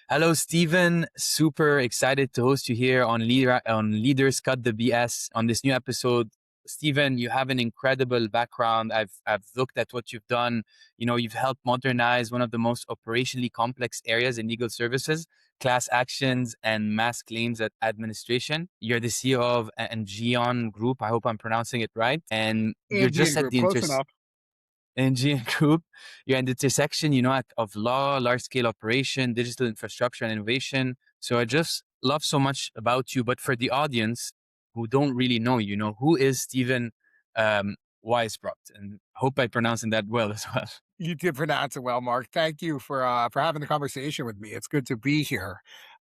Hello, Steven. Super excited to host you here on Leaders Cut the BS on this new episode. Steven, you have an incredible background. I've looked at what you've done. You've helped modernize one of the most operationally complex areas in legal services, class actions and mass claims administration. You're the CEO of Angeion Group. I hope I'm pronouncing it right. And you're Angeion just at Group, the close enough. Angeion Group. You're at the intersection, of law, large scale operation, digital infrastructure, and innovation. So I just love so much about you. But for the audience who don't really know who is Steven Weisbrot? And hope I'm pronouncing that well as well. You did pronounce it well, Mark. Thank you for having the conversation with me. It's good to be here.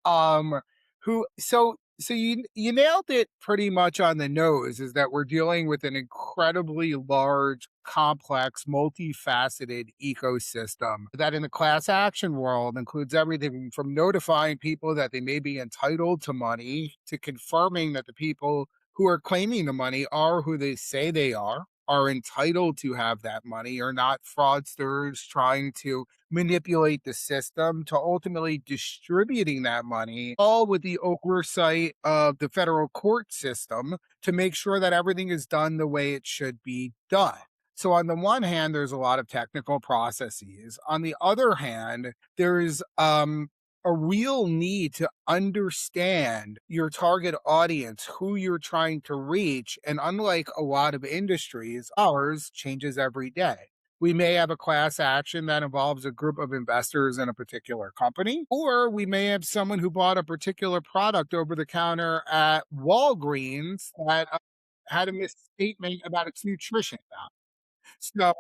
Um, who so you nailed it pretty much on the nose. Is that we're dealing with an incredibly large, complex, multifaceted ecosystem that, in the class action world, includes everything from notifying people that they may be entitled to money to confirming that the people who are claiming the money are who they say they are entitled to have that money, are not fraudsters trying to manipulate the system, to ultimately distributing that money, all with the oversight of the federal court system to make sure that everything is done the way it should be done. So, on the one hand, there's a lot of technical processes. On the other hand, there's a real need to understand your target audience, who you're trying to reach. And unlike a lot of industries, ours changes every day. We may have a class action that involves a group of investors in a particular company, or we may have someone who bought a particular product over the counter at Walgreens that had a misstatement about its nutrition value. So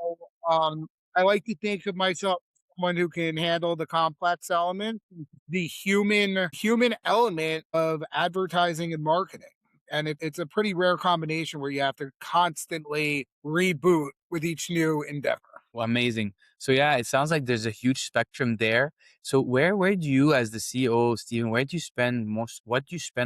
um, I like to think of myself as someone who can handle the complex element, the human element of advertising and marketing. And it's a pretty rare combination where you have to constantly reboot with each new endeavor. Well, amazing. So yeah, it sounds like there's a huge spectrum there. So where do you, as the CEO, Steven, what do you spend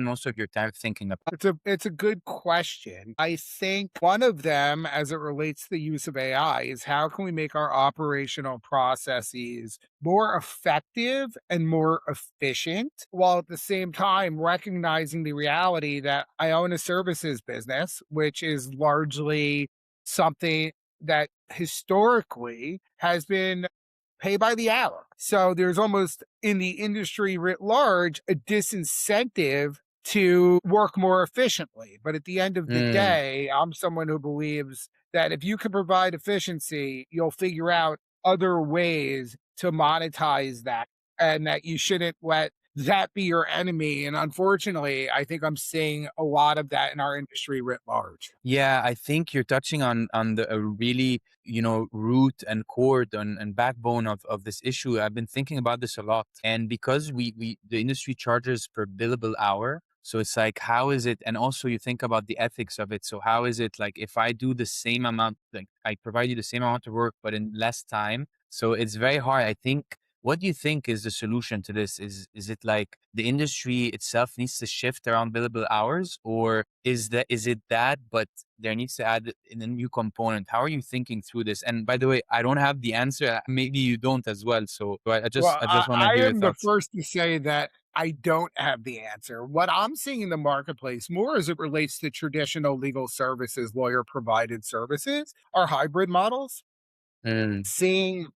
most of your time thinking about? It's a good question. I think one of them, as it relates to the use of AI, is how can we make our operational processes more effective and more efficient, while at the same time recognizing the reality that I own a services business, which is largely something that historically has been pay by the hour. So there's almost, in the industry writ large, a disincentive to work more efficiently. But at the end of the Mm. day, I'm someone who believes that if you can provide efficiency, you'll figure out other ways to monetize that, and that you shouldn't let that be your enemy. And unfortunately, I think I'm seeing a lot of that in our industry writ large. Yeah, I think you're touching on the a really root and core and backbone of this issue. I've been thinking about this a lot, and because we the industry charges per billable hour, so it's like how is it? And also you think about the ethics of it. So how is it like if I do the same amount, like I provide you the same amount of work but in less time? So it's very hard. I think. What do you think is the solution to this? Is it like the industry itself needs to shift around billable hours, or is it that, but there needs to add in a new component? How are you thinking through this? And by the way, I don't have the answer. Maybe you don't as well. So I just Well, I I, just want to I hear your am the thoughts. first to say that I don't have the answer. What I'm seeing in the marketplace, more as it relates to traditional legal services, lawyer provided services, are hybrid models. Mm, Seeing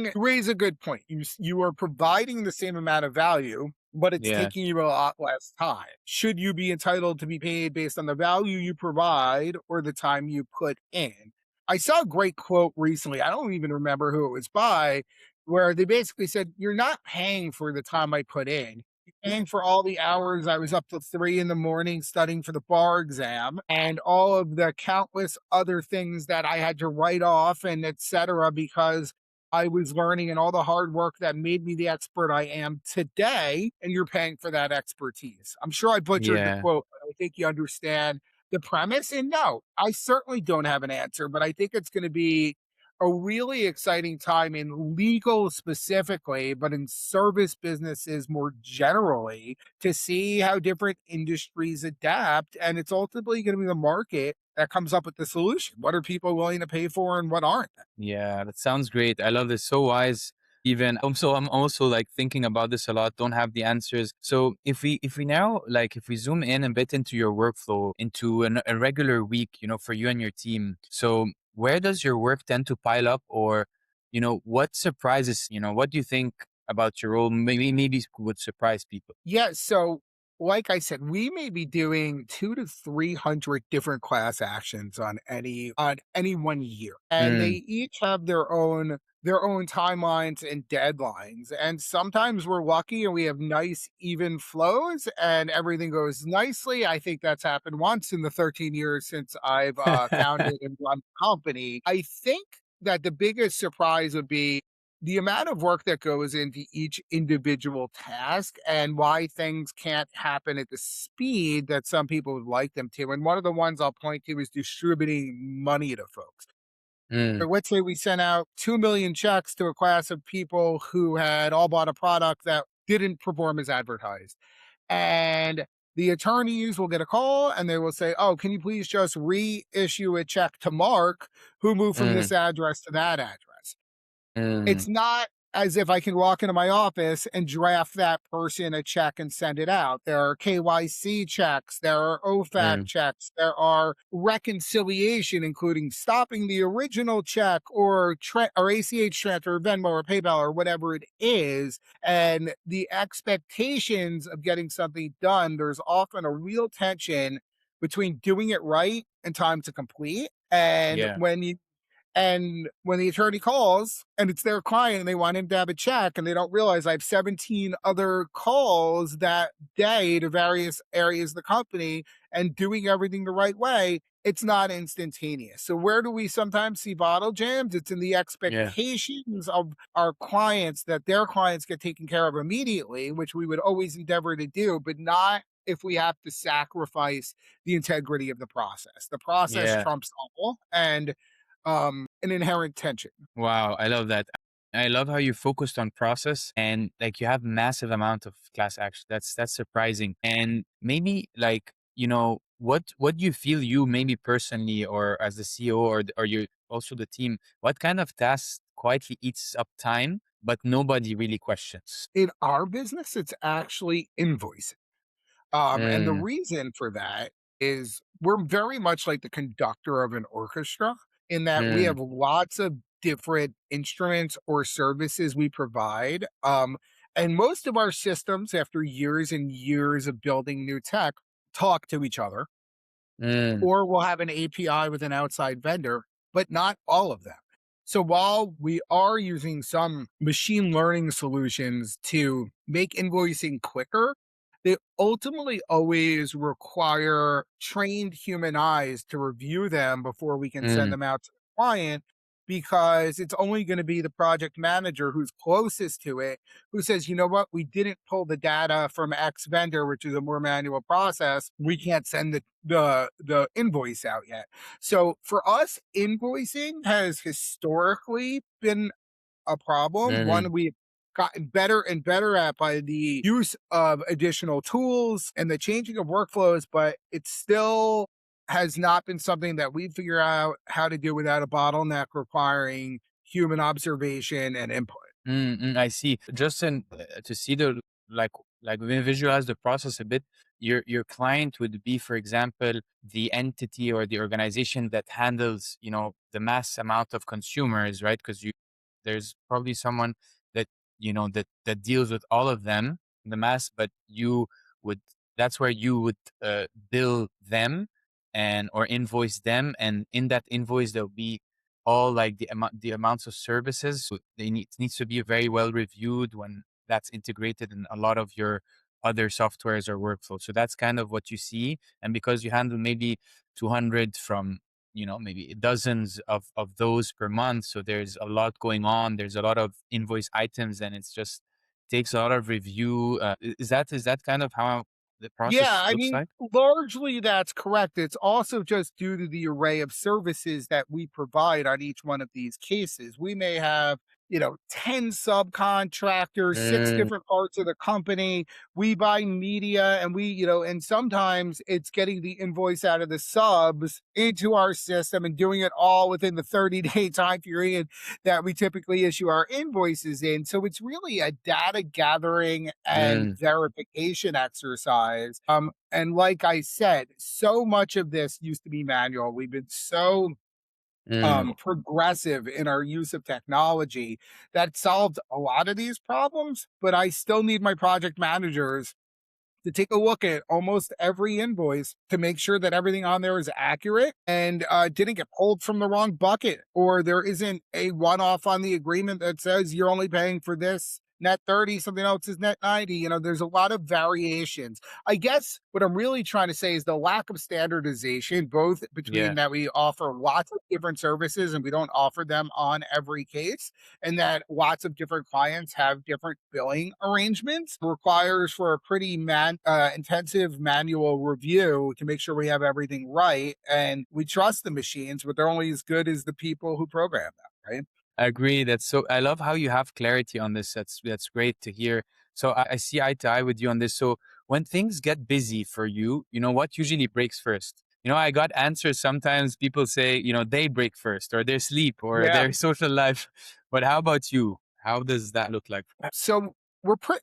you raise a good point. You are providing the same amount of value, but it's yeah. taking you a lot less time. Should you be entitled to be paid based on the value you provide or the time you put in? I saw a great quote recently. I don't even remember who it was by, where they basically said, "You're not paying for the time I put in. You're paying for all the hours I was up till 3 in the morning studying for the bar exam and all of the countless other things that I had to write off and etc. because I was learning and all the hard work that made me the expert I am today, and you're paying for that expertise." I'm sure I butchered the Yeah. quote, but I think you understand the premise. And no, I certainly don't have an answer, but I think it's going to be a really exciting time in legal specifically, but in service businesses more generally, to see how different industries adapt. And it's ultimately going to be the market that comes up with the solution. What are people willing to pay for and what aren't? Yeah, that sounds great. I love this. So wise. even I'm also like thinking about this a lot, don't have the answers. So if we now like if we zoom in a bit into your workflow, into a regular week, for you and your team. So where does your work tend to pile up, or what surprises, what do you think about your role maybe would surprise people? Yeah, so like I said, we may be doing 2 to 300 different class actions on any one year, and they Mm, each have their own timelines and deadlines. And sometimes we're lucky and we have nice even flows and everything goes nicely. I think that's happened once in the 13 years since I've founded and run the company. I think that the biggest surprise would be the amount of work that goes into each individual task and why things can't happen at the speed that some people would like them to. And one of the ones I'll point to is distributing money to folks. mm, Or let's say we sent out 2 million checks to a class of people who had all bought a product that didn't perform as advertised. And the attorneys will get a call and they will say, "Oh, can you please just reissue a check to Mark who moved from mm, this address to that address?" mm, It's not as if I can walk into my office and draft that person a check and send it out. There are KYC checks, there are OFAC mm, checks, there are reconciliation, including stopping the original check or ACH transfer, or Venmo or PayPal or whatever it is. And the expectations of getting something done, there's often a real tension between doing it right and time to complete. yeah, And when the attorney calls and it's their client and they want him to have a check and they don't realize I have 17 other calls that day to various areas of the company and doing everything the right way, it's not instantaneous. So where do we sometimes see bottle jams? It's in the yeah, expectations of our clients that their clients get taken care of immediately, which we would always endeavor to do, but not if we have to sacrifice the integrity of the process. The process yeah. trumps all, and an inherent tension. Wow, I love that. I love how you focused on process and like you have massive amount of class action. That's surprising. And maybe like, what do you feel you maybe personally or as the CEO or you also the team, what kind of task quietly eats up time, but nobody really questions? In our business, it's actually invoicing. And the Mm, reason for that is we're very much like the conductor of an orchestra in that we mm, have lots of different instruments or services we provide. And most of our systems, after years and years of building new tech, talk to each other, mm, or we'll have an API with an outside vendor, but not all of them. So while we are using some machine learning solutions to make invoicing quicker, they ultimately always require trained human eyes to review them before we can send mm, them out to the client, because it's only going to be the project manager who's closest to it who says, you know what, we didn't pull the data from X vendor, which is a more manual process. We can't send the invoice out yet. So for us, invoicing has historically been a problem, mm, one we've gotten better and better at by the use of additional tools and the changing of workflows, but it still has not been something that we figure out how to do without a bottleneck requiring human observation and input. I see. Just to see the like like when we visualize the process a bit, your client would be, for example, the entity or the organization that handles, the mass amount of consumers, right? Because there's probably someone that that deals with all of them, the mass, but you would that's where you would bill them and or invoice them, and in that invoice there'll be all like the amounts of services. So it needs to be very well reviewed when that's integrated in a lot of your other softwares or workflows. So that's kind of what you see. And because you handle maybe 200 from, maybe dozens of those per month. So there's a lot going on. There's a lot of invoice items and it's just takes a lot of review. Is that kind of how the Yeah, process I looks mean, like? largely that's correct. It's also just due to the array of services that we provide on each one of these cases. We may have 10 subcontractors, six Mm, different parts of the company. We buy media and and sometimes it's getting the invoice out of the subs into our system and doing it all within the 30-day time period that we typically issue our invoices in. So it's really a data gathering and mm, verification exercise. And like I said, so much of this used to be manual. We've been so mm. progressive in our use of technology that solved a lot of these problems, but I still need my project managers to take a look at almost every invoice to make sure that everything on there is accurate and didn't get pulled from the wrong bucket, or there isn't a one off on the agreement that says you're only paying for this net 30, something else is net 90. There's a lot of variations. I guess what I'm really trying to say is the lack of standardization, both between Yeah, that we offer lots of different services and we don't offer them on every case, and that lots of different clients have different billing arrangements, requires for a pretty intensive manual review to make sure we have everything right. And we trust the machines, but they're only as good as the people who program them, right? I agree. I love how you have clarity on this. That's great to hear. So I see eye to eye with you on this. So when things get busy for you, what usually breaks first? I got answers. Sometimes people say, they break first, or their sleep, or Yeah. their social life. But how about you? How does that look like? So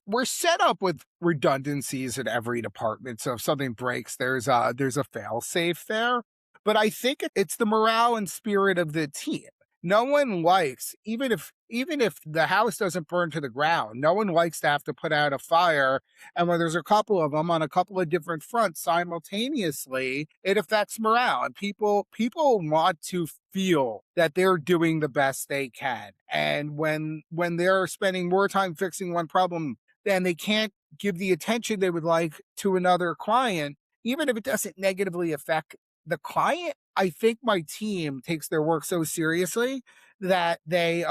we're set up with redundancies in every department. So if something breaks, there's a fail safe there. But I think it's the morale and spirit of the team. No one likes, even if the house doesn't burn to the ground, no one likes to have to put out a fire. And when there's a couple of them on a couple of different fronts simultaneously, it affects morale. And people want to feel that they're doing the best they can. And when they're spending more time fixing one problem, then they can't give the attention they would like to another client, even if it doesn't negatively affect the client. I think my team takes their work so seriously that they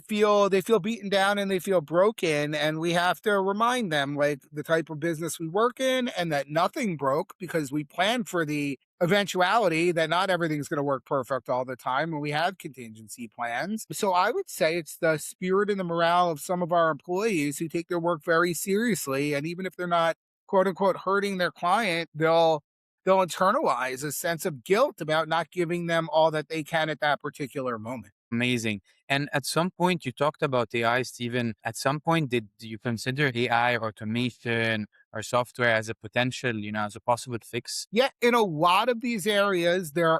feel beaten down and they feel broken, and we have to remind them like the type of business we work in and that nothing broke because we plan for the eventuality that not everything's going to work perfect all the time, and we have contingency plans. So I would say it's the spirit and the morale of some of our employees who take their work very seriously, and even if they're not quote unquote hurting their client, they'll internalize a sense of guilt about not giving them all that they can at that particular moment. Amazing. And at some point, you talked about AI, Stephen. At some point, did you consider AI automation or software as a potential, as a possible fix? Yeah, in a lot of these areas, there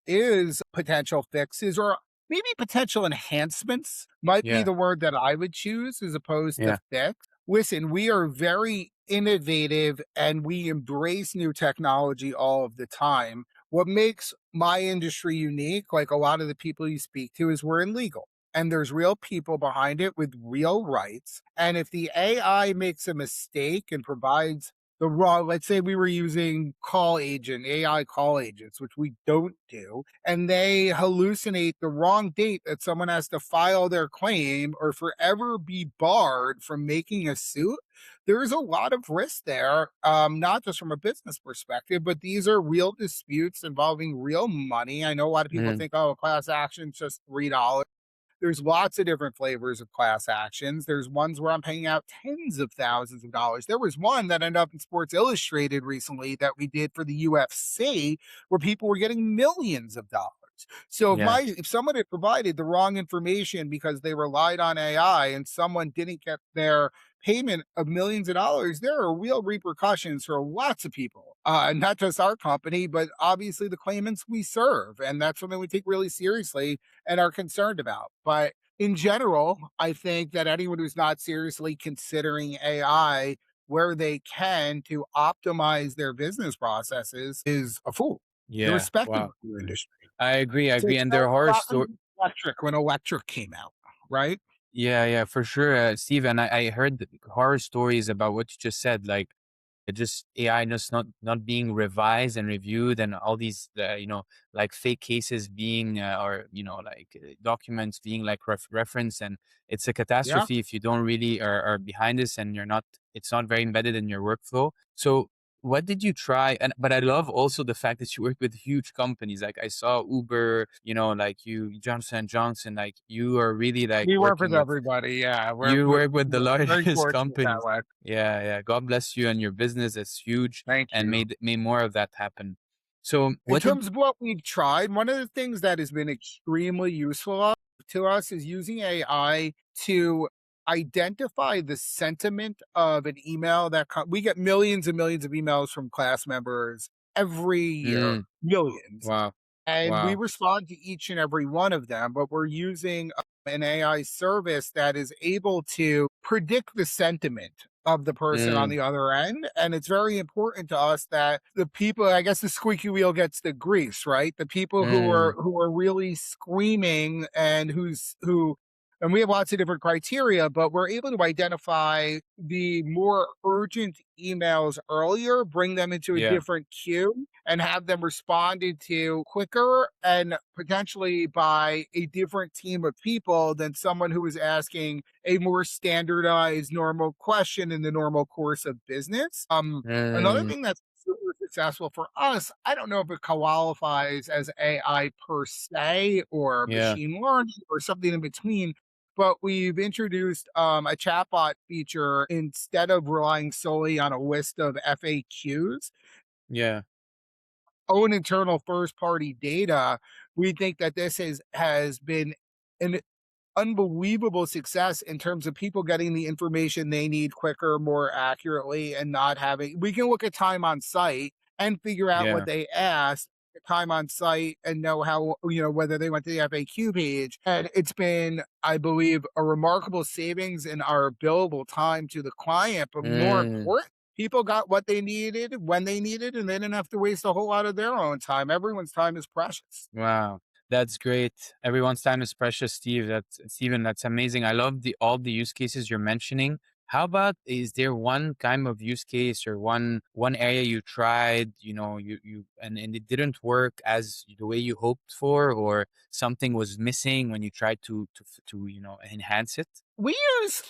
is potential fixes, or maybe potential enhancements might be Yeah, the word that I would choose as opposed to yeah, fix. Listen, we are very innovative and we embrace new technology all of the time. What makes my industry unique, like a lot of the people you speak to, is we're in legal. And there's real people behind it with real rights. And if the AI makes a mistake and provides the raw, let's say we were using AI call agents, which we don't do, and they hallucinate the wrong date that someone has to file their claim or forever be barred from making a suit. There is a lot of risk there, not just from a business perspective, but these are real disputes involving real money. I know a lot of people mhm, think, oh, a class action's just $3. There's lots of different flavors of class actions. There's ones where I'm paying out tens of thousands of dollars. There was one that ended up in Sports Illustrated recently that we did for the UFC where people were getting millions of dollars. So if yeah, if someone had provided the wrong information because they relied on AI and someone didn't get their payment of millions of dollars, there are real repercussions for lots of people, not just our company, but obviously the claimants we serve. And that's something we take really seriously and are concerned about. But in general, I think that anyone who's not seriously considering AI where they can to optimize their business processes is a fool, yeah. irrespective of Wow. your industry. I agree. I So agree. it's And not there are horror not stories. electric when electric came out, right? Yeah, yeah, for sure, Steve. And I heard horror stories about what you just said, like it just AI just not being revised and reviewed, and all these, like fake cases being, or like documents being like referenced, and it's a Yeah. catastrophe if you don't really are behind this, and you're not. It's not very embedded in your workflow. So what did you try? And but I love also the fact that you work with huge companies. Like I saw Uber, like you, Johnson and Johnson. Like you are really like We work working with with everybody, yeah, you work with the we're very largest fortunate that companies. way. Yeah, yeah. God bless you and your business. It's huge, Thank and you. made more of that happen. So In what did? terms of what we've tried, one of the things that has been extremely useful to us is using AI to identify the sentiment of an email we get millions and millions of emails from class members every year, Mm, millions. wow, And we wow. respond to each and every one of them, but we're using an AI service that is able to predict the sentiment of the person on Mm, the other end. And it's very important to us that the people, I guess the squeaky wheel gets the grease, right? The people mm, who are really screaming and who and we have lots of different criteria, but we're able to identify the more urgent emails earlier, bring them into a yeah. different queue, and have them responded to quicker and potentially by a different team of people than someone who is asking a more standardized normal question in the normal course of business. Another Mm, thing that's super successful for us, I don't know if it qualifies as AI per se or yeah, machine learning or something in between, but we've introduced a chatbot feature instead of relying solely on a list of FAQs yeah. own internal first party data. We think that this has been an unbelievable success in terms of people getting the information they need quicker, more accurately, and not having we can look at time on site and figure out what Yeah. they asked time on site and know how, whether they went to the FAQ page. And it's been, I believe, a remarkable savings in our billable time to the client, but more Mm, important, people got what they needed when they needed, and they didn't have to waste a whole lot of their own time. Everyone's time is precious. wow. That's great. Everyone's time is precious, Steve. That's Steven, that's amazing. I love the all the use cases you're mentioning. How about is there one kind of use case or one area you tried, you and it didn't work as the way you hoped for, or something was missing when you tried to enhance it? We use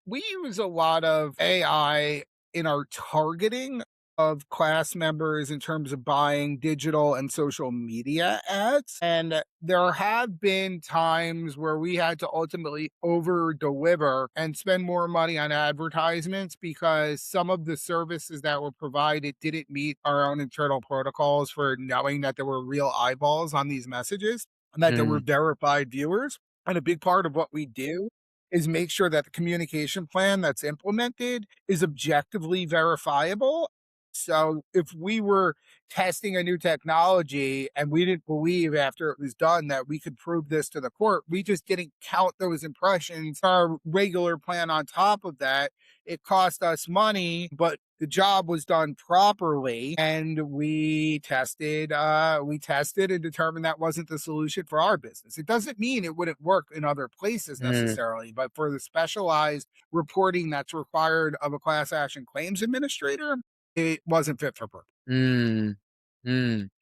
we use a lot of AI in our targeting of class members in terms of buying digital and social media ads. And there have been times where we had to ultimately over deliver and spend more money on advertisements because some of the services that were provided didn't meet our own internal protocols for knowing that there were real eyeballs on these messages and that there were Mm, verified viewers. And a big part of what we do is make sure that the communication plan that's implemented is objectively verifiable. So if we were testing a new technology and we didn't believe after it was done that we could prove this to the court, we just didn't count those impressions, our regular plan on top of that. It cost us money, but the job was done properly, and we tested and determined that wasn't the solution for our business. It doesn't mean it wouldn't work in other places mm, necessarily, but for the specialized reporting that's required of a class action claims administrator, it wasn't fit for purpose. mm.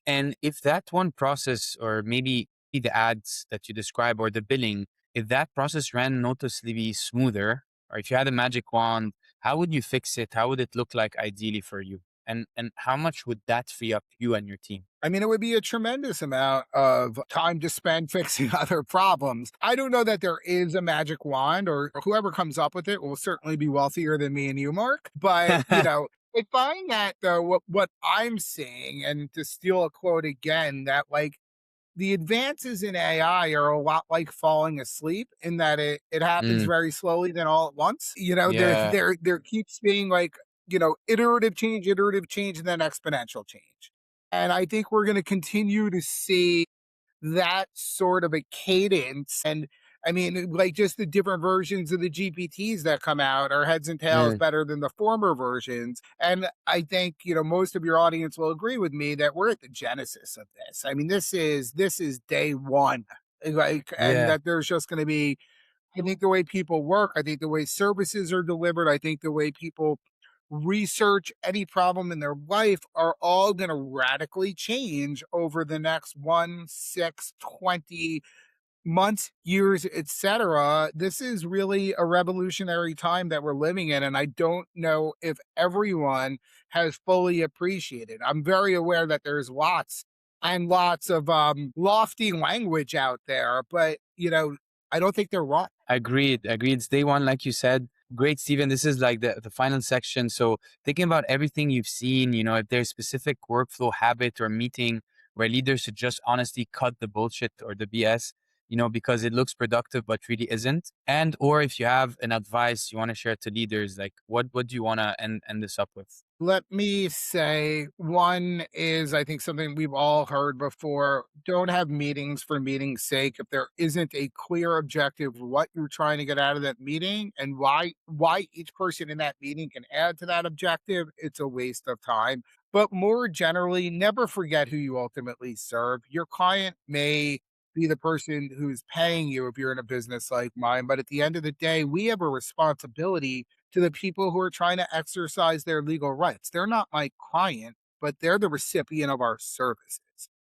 And if that one process, or maybe the ads that you describe or the billing, if that process ran noticeably smoother, or if you had a magic wand, how would you fix it? How would it look like ideally for you? And how much would that free up you and your team? I mean, it would be a tremendous amount of time to spend fixing other problems. I don't know that there is a magic wand, or whoever comes up with it will certainly be wealthier than me and you, Mark. But, I find that though, what I'm seeing, and to steal a quote again, that like the advances in AI are a lot like falling asleep in that it happens Mm, very slowly, then all at once. yeah. There keeps being like, iterative change, and then exponential change. And I think we're going to continue to see that sort of a cadence. And I mean, like just the different versions of the GPTs that come out are heads and tails Mm, better than the former versions. And I think, most of your audience will agree with me that we're at the genesis of this. I mean, this is day one. Like, and yeah. that there's just going to be, I think the way people work, I think the way services are delivered, I think the way people research any problem in their life are all going to radically change over the next 1, 6, 20 months, years, etc. This is really a revolutionary time that we're living in, and I don't know if everyone has fully appreciated. I'm very aware that there's lots and lots of lofty language out there, but I don't think they're wrong. Agreed. Agreed. It's day one, like you said. Great, Steven. This is like the final section. So thinking about everything you've seen, if there's specific workflow habit or meeting where leaders should just honestly cut the bullshit or the BS, because it looks productive but really isn't. And or if you have an advice you want to share to leaders, like what do you want to end this up with? Let me say one is, I think, something we've all heard before. Don't have meetings for meeting's sake. If there isn't a clear objective, what you're trying to get out of that meeting and why each person in that meeting can add to that objective, it's a waste of time. But more generally, never forget who you ultimately serve. Your client may be the person who's paying you if you're in a business like mine. But at the end of the day, we have a responsibility to the people who are trying to exercise their legal rights. They're not my client, but they're the recipient of our services.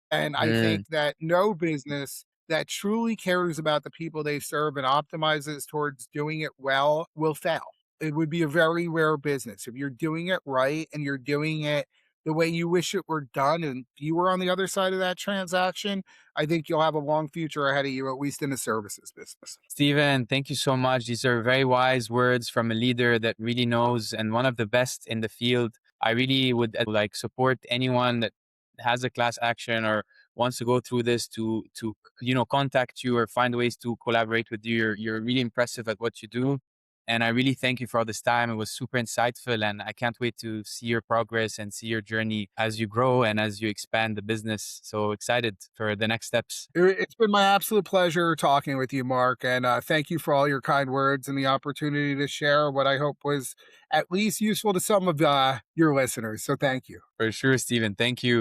And I Mm, think that no business that truly cares about the people they serve and optimizes towards doing it well will fail. It would be a very rare business. If you're doing it right and you're doing it the way you wish it were done, and you were on the other side of that transaction, I think you'll have a long future ahead of you, at least in the services business. Steven, thank you so much. These are very wise words from a leader that really knows and one of the best in the field. I really would like support anyone that has a class action or wants to go through this to contact you or find ways to collaborate with you. You're really impressive at what you do. And I really thank you for all this time. It was super insightful and I can't wait to see your progress and see your journey as you grow and as you expand the business. So excited for the next steps. It's been my absolute pleasure talking with you, Mark, and thank you for all your kind words and the opportunity to share what I hope was at least useful to some of your listeners. So thank you. For sure, Steven. Thank you.